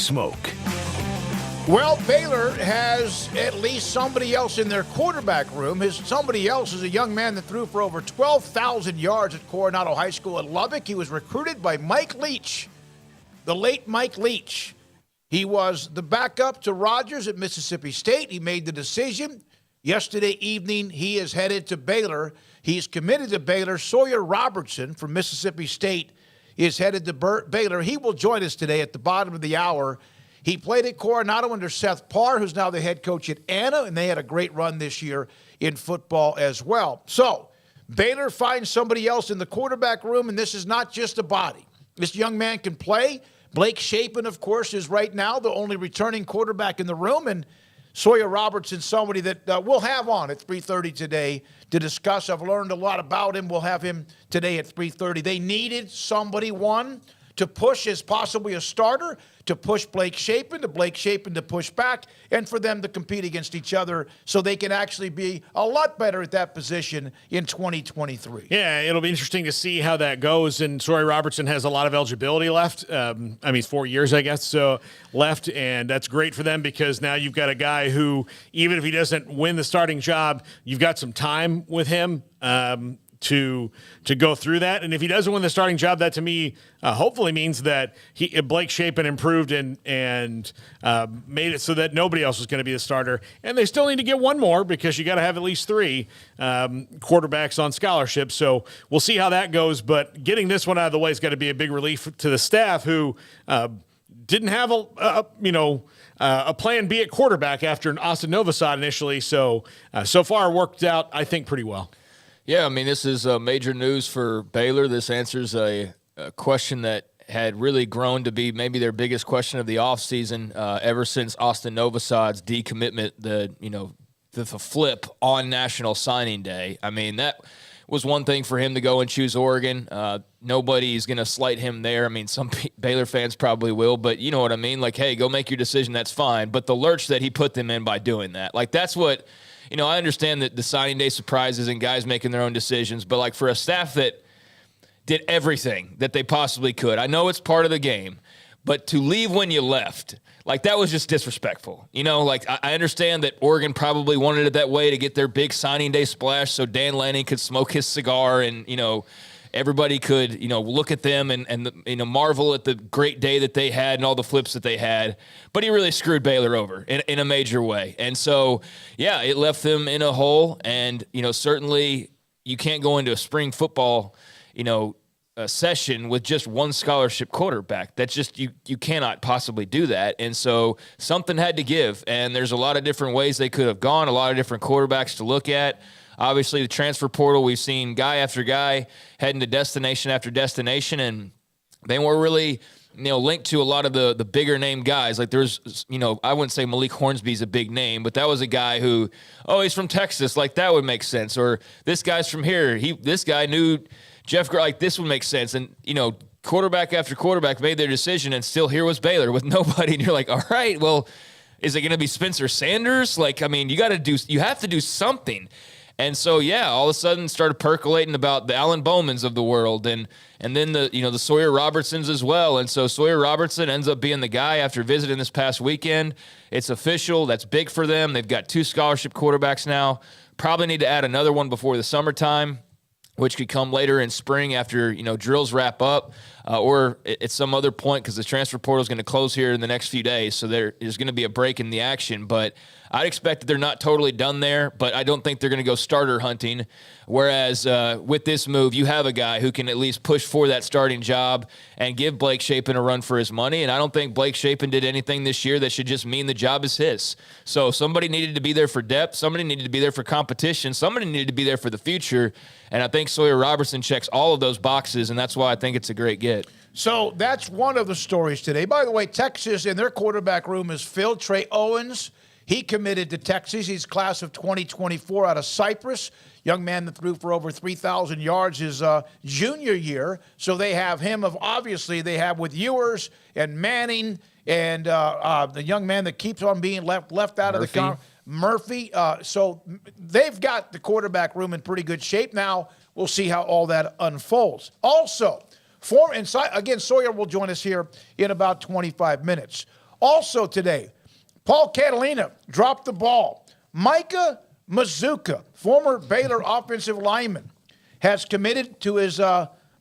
Smoak. Well, Baylor has at least somebody else in their quarterback room. Somebody else is a young man that threw for over 12,000 yards at Coronado High School in Lubbock. He was recruited by Mike Leach, the late Mike Leach. He was the backup to Rogers at Mississippi State. He made the decision. Yesterday evening, he is headed to Baylor. He's committed to Baylor. Sawyer Robertson from Mississippi State is headed to Baylor. He will join us today at the bottom of the hour. He played at Coronado under Seth Parr, who's now the head coach at Anna, and they had a great run this year in football as well. So Baylor finds somebody else in the quarterback room, and this is not just a body. This young man can play. Blake Shapen, of course, is right now the only returning quarterback in the room, and Sawyer Robertson, somebody that we'll have on at 3:30 today to discuss. I've learned a lot about him. We'll have him today at 3:30. They needed somebody, to push as possibly a starter, to push Blake Shapen to push back, and for them to compete against each other so they can actually be a lot better at that position in 2023. Yeah, it'll be interesting to see how that goes. And Sawyer Robertson has a lot of eligibility left. 4 years, I guess, so left. And that's great for them because now you've got a guy who, even if he doesn't win the starting job, you've got some time with him to go through that. And if he doesn't win the starting job, that to me hopefully means that Blake Shapen improved and made it so that nobody else was going to be the starter. And they still need to get one more because you got to have at least three quarterbacks on scholarship. So we'll see how that goes. But getting this one out of the way is going to be a big relief to the staff who didn't have a plan B at quarterback after Austin Novosad initially. So far worked out, I think, pretty well. Yeah, I mean, this is major news for Baylor. This answers a question that had really grown to be maybe their biggest question of the offseason ever since Austin Novosad's decommitment, the flip on National Signing Day. I mean, that was one thing for him to go and choose Oregon. Nobody's going to slight him there. I mean, some Baylor fans probably will, but you know what I mean? Like, hey, go make your decision, that's fine. But the lurch that he put them in by doing that, like that's what – I understand that the signing day surprises and guys making their own decisions, but like for a staff that did everything that they possibly could, I know it's part of the game, but to leave when you left, like that was just disrespectful. I understand that Oregon probably wanted it that way to get their big signing day splash so Dan Lanning could smoke his cigar and, everybody could, look at them and marvel at the great day that they had and all the flips that they had. But he really screwed Baylor over in a major way. And so, yeah, it left them in a hole. And, certainly you can't go into a spring football, a session with just one scholarship quarterback. That's just, you cannot possibly do that. And so something had to give. And there's a lot of different ways they could have gone, a lot of different quarterbacks to look at. Obviously, the transfer portal, we've seen guy after guy heading to destination after destination, and they were really, linked to a lot of the bigger name guys. Like there's, I wouldn't say Malik Hornsby's a big name, but that was a guy who, he's from Texas. Like that would make sense. Or this guy's from here. This guy knew Jeff, like this would make sense. And, quarterback after quarterback made their decision, and still here was Baylor with nobody. And you're like, all right, well, is it going to be Spencer Sanders? Like, I mean, you have to do something. And so, yeah, all of a sudden started percolating about the Alan Bowmans of the world and then the Sawyer Robertsons as well. And so Sawyer Robertson ends up being the guy after visiting this past weekend. It's official. That's big for them. They've got 2 scholarship quarterbacks now. Probably need to add another one before the summertime, which could come later in spring after, drills wrap up or at some other point because the transfer portal is going to close here in the next few days. So there is going to be a break in the action. But I'd expect that they're not totally done there, but I don't think they're going to go starter hunting. Whereas with this move, you have a guy who can at least push for that starting job and give Blake Shapen a run for his money. And I don't think Blake Shapen did anything this year that should just mean the job is his. So somebody needed to be there for depth. Somebody needed to be there for competition. Somebody needed to be there for the future. And I think Sawyer Robertson checks all of those boxes, and that's why I think it's a great get. So that's one of the stories today. By the way, Texas in their quarterback room is filled. Trey Owens, he committed to Texas. He's class of 2024 out of Cyprus. Young man that threw for over 3,000 yards his junior year. So they have him. Obviously, they have with Ewers and Manning and the young man that keeps on being left out of the Murphy. So they've got the quarterback room in pretty good shape. Now we'll see how all that unfolds. Also, Sawyer will join us here in about 25 minutes. Also today, Paul Catalina dropped the ball. Micah Mazuka, former Baylor offensive lineman, has committed to his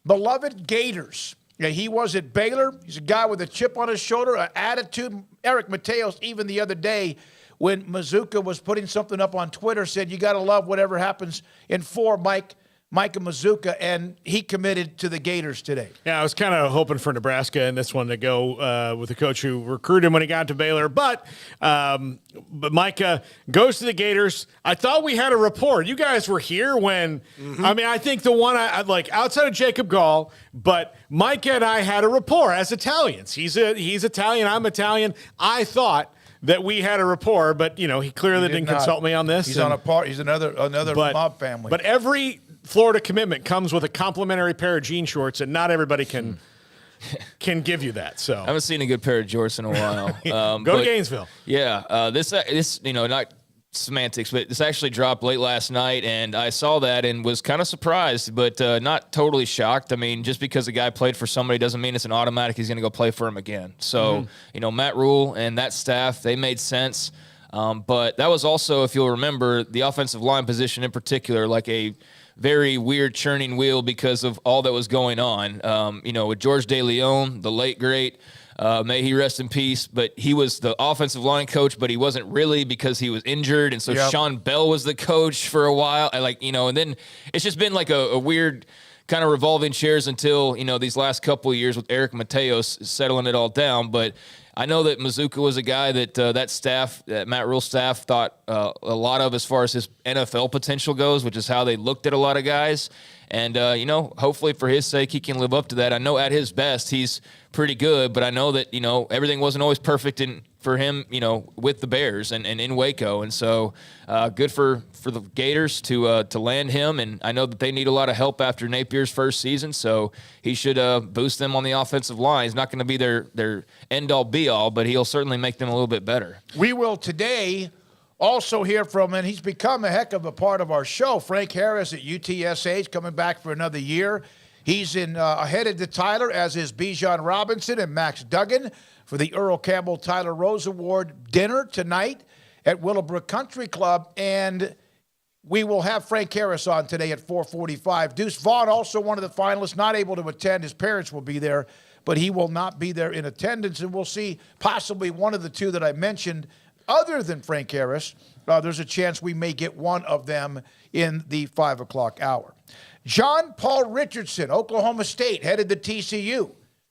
beloved Gators. Yeah, he was at Baylor. He's a guy with a chip on his shoulder, an attitude. Eric Mateos, even the other day, when Mazuka was putting something up on Twitter, said, you got to love whatever happens in Micah Mazuka, and he committed to the Gators today. Yeah, I was kind of hoping for Nebraska in this one to go with the coach who recruited him when he got to Baylor. But Micah goes to the Gators. I thought we had a rapport. You guys were here when, I think the one I like outside of Jacob Gall, but Micah and I had a rapport as Italians. He's Italian. I'm Italian. I thought that we had a rapport, but he clearly didn't consult me on this. He's on a part. He's another mob family. But every Florida commitment comes with a complimentary pair of jean shorts, and not everybody can give you that. So I haven't seen a good pair of jorts in a while. Go to Gainesville. Yeah, this not semantics, but this actually dropped late last night, and I saw that and was kind of surprised, but not totally shocked. I mean, just because a guy played for somebody doesn't mean it's an automatic he's going to go play for him again. So, Matt Rule and that staff, they made sense. But that was also, if you'll remember, the offensive line position in particular, like a very weird churning wheel because of all that was going on. With George DeLeon, the late great, may he rest in peace, but he was the offensive line coach, but he wasn't really because he was injured. And so Sean Bell was the coach for a while. And then it's just been like a weird kind of revolving chairs until, these last couple of years with Eric Mateos settling it all down. But I know that Mazuka was a guy that that staff, that Matt Rule staff, thought a lot of as far as his NFL potential goes, which is how they looked at a lot of guys. And, hopefully for his sake, he can live up to that. I know at his best, he's pretty good, but I know that, everything wasn't always perfect for him, with the Bears and in Waco. And so good for the Gators to land him. And I know that they need a lot of help after Napier's first season, so he should boost them on the offensive line. He's not going to be their end-all, be-all, but he'll certainly make them a little bit better. We will today also hear from, and he's become a heck of a part of our show, Frank Harris at UTSA, coming back for another year. He's headed to Tyler, as is Bijan Robinson and Max Duggan, for the Earl Campbell Tyler Rose Award dinner tonight at Willowbrook Country Club. And we will have Frank Harris on today at 4:45. Deuce Vaughn, also one of the finalists, not able to attend. His parents will be there, but he will not be there in attendance. And we'll see possibly one of the two that I mentioned. Other than Frank Harris, there's a chance we may get one of them in the 5 o'clock hour. John Paul Richardson, Oklahoma State, headed to TCU.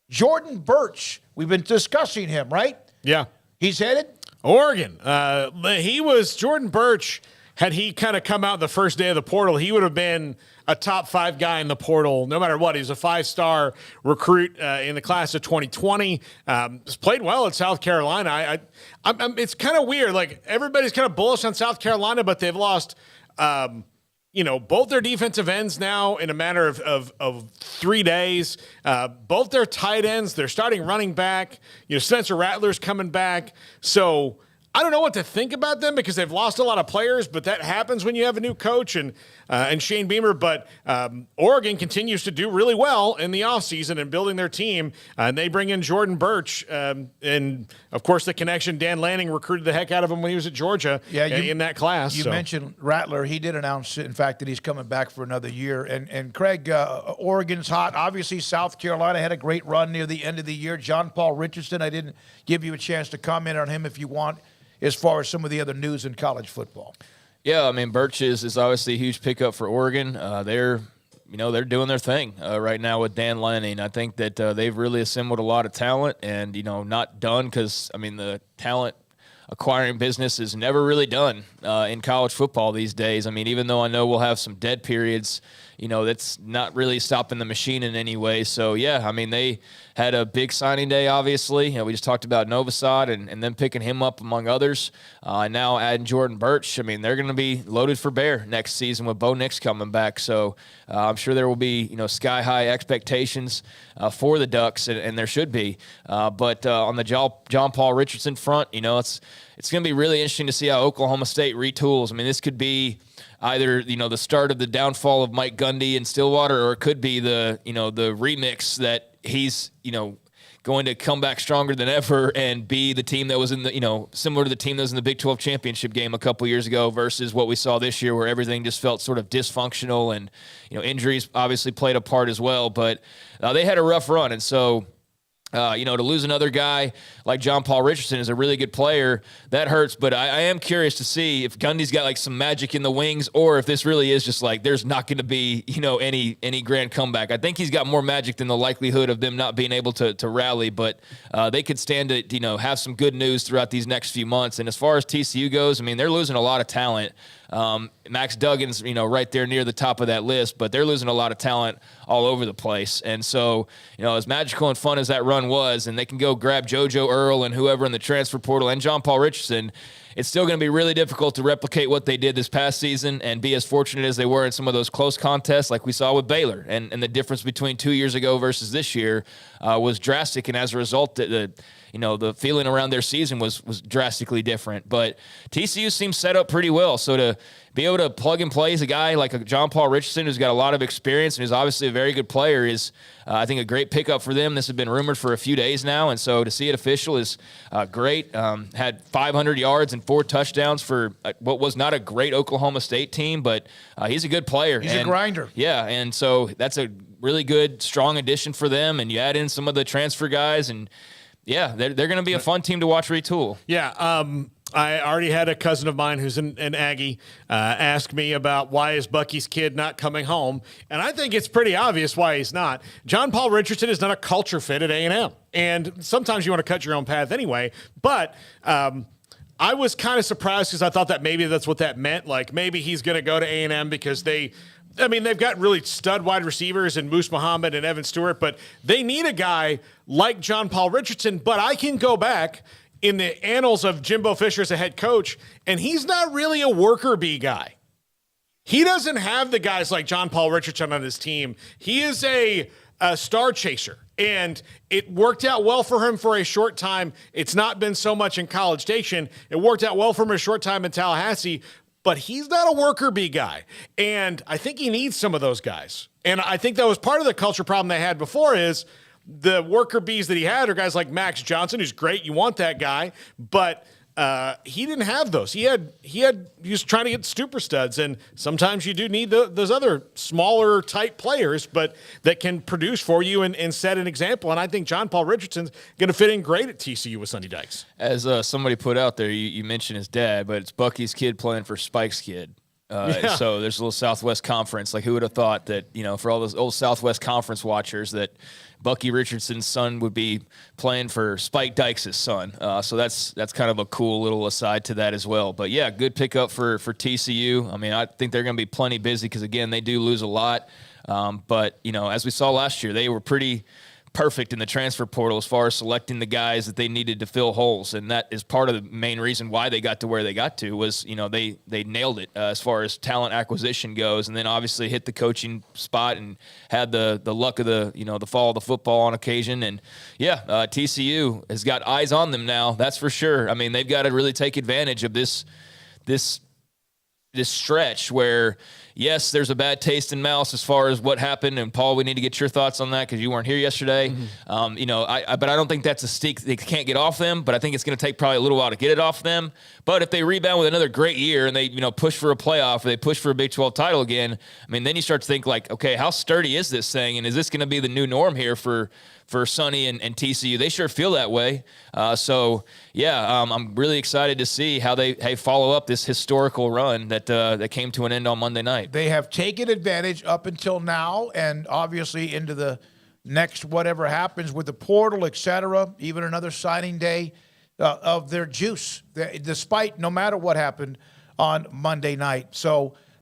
Jordan Birch, we've been discussing him, right? Yeah. He's headed? Oregon. Jordan Birch, had he kind of come out the first day of the portal, he would have been a top 5 guy in the portal no matter what. He's a 5-star recruit in the class of 2020. He's played well at South Carolina. It's kind of weird. Like, everybody's kind of bullish on South Carolina, but they've lost both their defensive ends now in a matter of 3 days. Both their tight ends, their starting running back, Spencer Rattler's coming back. So I don't know what to think about them because they've lost a lot of players, but that happens when you have a new coach and Shane Beamer. But Oregon continues to do really well in the offseason and building their team. And they bring in Jordan Birch. And, of course, the connection, Dan Lanning recruited the heck out of him when he was at Georgia in that class. You mentioned Rattler. He did announce, in fact, that he's coming back for another year. And Craig, Oregon's hot. Obviously, South Carolina had a great run near the end of the year. John Paul Richardson, I didn't give you a chance to comment on him if you want, as far as some of the other news in college football. Yeah, I mean, Birch is obviously a huge pickup for Oregon. They're doing their thing right now with Dan Lanning. I think that they've really assembled a lot of talent and, not done because, the talent acquiring business is never really done in college football these days. Even though I know we'll have some dead periods, that's not really stopping the machine in any way. So, yeah, they had a big signing day, obviously. We just talked about Novosad and then picking him up among others. And now adding Jordan Birch. They're going to be loaded for bear next season with Bo Nix coming back. So I'm sure there will be, sky-high expectations for the Ducks, and there should be. But on the John Paul Richardson front, it's going to be really interesting to see how Oklahoma State retools. This could be either, the start of the downfall of Mike Gundy in Stillwater, or it could be the remix that he's, going to come back stronger than ever and be the team that was in the, similar to the team that was in the Big 12 championship game a couple years ago versus what we saw this year where everything just felt sort of dysfunctional and, injuries obviously played a part as well. But they had a rough run. And so, to lose another guy like John Paul Richardson is a really good player. That hurts, but I am curious to see if Gundy's got like some magic in the wings or if this really is just like there's not going to be, any grand comeback. I think he's got more magic than the likelihood of them not being able to rally, but they could stand to, have some good news throughout these next few months. And as far as TCU goes, I mean, they're losing a lot of talent. Max Duggan's, right there near the top of that list, but they're losing a lot of talent all over the place. And so, as magical and fun as that run was, and they can go grab JoJo Earl and whoever in the transfer portal and John Paul Richardson, it's still going to be really difficult to replicate what they did this past season and be as fortunate as they were in some of those close contests like we saw with Baylor. And the difference between 2 years ago versus this year was drastic. And as a result, the feeling around their season was drastically different. But TCU seems set up pretty well. So to be able to plug and play as a guy like a John Paul Richardson who's got a lot of experience and is obviously a very good player is, I think, a great pickup for them. This has been rumored for a few days now, and so to see it official is great. Had 500 yards and 4 touchdowns for what was not a great Oklahoma State team, but he's a good player. He's a grinder. Yeah, and so that's a really good, strong addition for them, and you add in some of the transfer guys, and yeah, they're going to be a fun team to watch retool. Yeah, I already had a cousin of mine who's an Aggie ask me about why is Bucky's kid not coming home, and I think it's pretty obvious why he's not. John Paul Richardson is not a culture fit at A&M, and sometimes you want to cut your own path anyway, but I was kind of surprised because I thought that maybe that's what that meant, like maybe he's going to go to A&M because they've got really stud wide receivers in Moose Muhammad and Evan Stewart, but they need a guy like John Paul Richardson, but I can go back in the annals of Jimbo Fisher as a head coach, and he's not really a worker bee guy. He doesn't have the guys like John Paul Richardson on his team. He is a star chaser, and it worked out well for him for a short time. It's not been so much in College Station. It worked out well for him a short time in Tallahassee, but he's not a worker bee guy, and I think he needs some of those guys. And I think that was part of the culture problem they had before is the worker bees that he had are guys like Max Johnson, who's great. You want that guy, but he didn't have those. He was trying to get super studs, and sometimes you do need those other smaller type players, but that can produce for you and set an example. And I think John Paul Richardson's going to fit in great at TCU with Sonny Dykes. As somebody put out there, you mentioned his dad, but it's Bucky's kid playing for Spike's kid. So there's a little Southwest Conference. Like, who would have thought that, for all those old Southwest Conference watchers, that Bucky Richardson's son would be playing for Spike Dykes' son. So that's kind of a cool little aside to that as well. But, yeah, good pickup for TCU. I mean, I think they're going to be plenty busy because, again, they do lose a lot. But, as we saw last year, they were pretty perfect in the transfer portal as far as selecting the guys that they needed to fill holes, and that is part of the main reason why they got to where they got to was they nailed it as far as talent acquisition goes, and then obviously hit the coaching spot and had the luck of the fall of the football on occasion. And TCU has got eyes on them now, that's for sure. I mean, they've got to really take advantage of this stretch where, yes, there's a bad taste in mouth as far as what happened. And Paul, we need to get your thoughts on that because you weren't here yesterday. Mm-hmm. But I don't think that's a stick they can't get off them. But I think it's going to take probably a little while to get it off them. But if they rebound with another great year and they push for a playoff or they push for a Big 12 title again, I mean, then you start to think like, okay, how sturdy is this thing? And is this going to be the new norm here for Sonny and TCU? They sure feel that way. I'm really excited to see how they follow up this historical run that came to an end on Monday night. They have taken advantage up until now, and obviously into the next whatever happens with the portal, et cetera, even another signing day of their juice, despite no matter what happened on Monday night. So